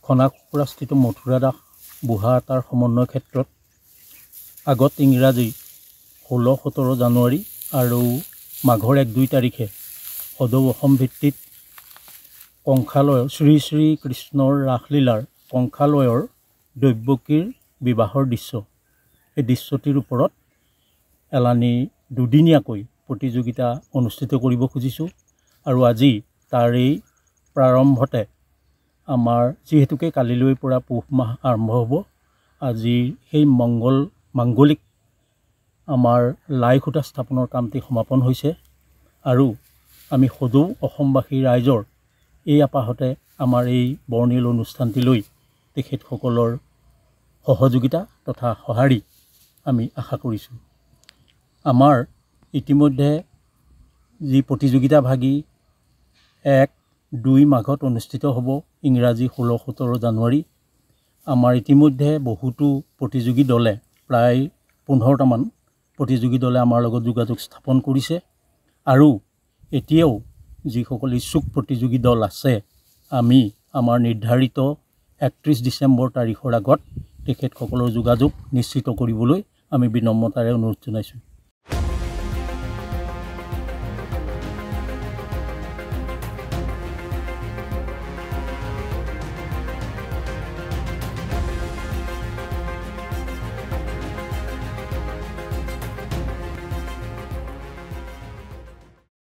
খনাকুকুৰাস্থিত মথুৰা দাস বুঢ়া আটাৰ সমন্বয় ক্ষেত্ৰত আগত ইংৰাজী 16-17 জানুৱাৰী আৰু মাঘৰ 1-2 তাৰিখে সদৌ অসম ভিত্তিত কংসালয়ৰ শ্ৰী শ্ৰী কৃষ্ণৰ ৰাসলীলাৰ কংসালয়ৰ দৈৱকীৰ বিবাহৰ দৃশ্য, এই দৃশ্যটিৰ ওপৰত এলানি দুদিনীয়াকৈ প্ৰতিযোগিতা অনুষ্ঠিত কৰিব খুজিছোঁ। আৰু আজি তাৰেই প্ৰাৰম্ভতে আমাৰ যিহেতুকে কালিলৈৰ পৰা পুহ মাহ আৰম্ভ হ'ব, আজি সেই মাংগলিক আমাৰ লাই খুঁটা স্থাপনৰ কামটি সমাপন হৈছে। আৰু আমি সদৌ অসমবাসী ৰাইজৰ এই আপাহতে আমাৰ এই বৰ্ণিল অনুষ্ঠানটিলৈ তেখেতসকলৰ সহযোগিতা তথা সঁহাৰি আমি আশা কৰিছোঁ। আমাৰ ইতিমধ্যে যি প্ৰতিযোগিতাভাগী 1-2 মাঘত অনুষ্ঠিত হ'ব, ইংৰাজী 16-17 জানুৱাৰী, আমাৰ ইতিমধ্যে বহুতো প্ৰতিযোগী দলে প্ৰায় 15টামান প্ৰতিযোগী দলে আমাৰ লগত যোগাযোগ স্থাপন কৰিছে। আৰু এতিয়াও যিসকল ইচ্ছুক প্ৰতিযোগী দল আছে, আমি আমাৰ নিৰ্ধাৰিত 31 ডিচেম্বৰ তাৰিখৰ আগত তেখেতসকলৰ যোগাযোগ নিশ্চিত কৰিবলৈ আমি বিনম্ৰতাৰে অনুৰোধ জনাইছোঁ।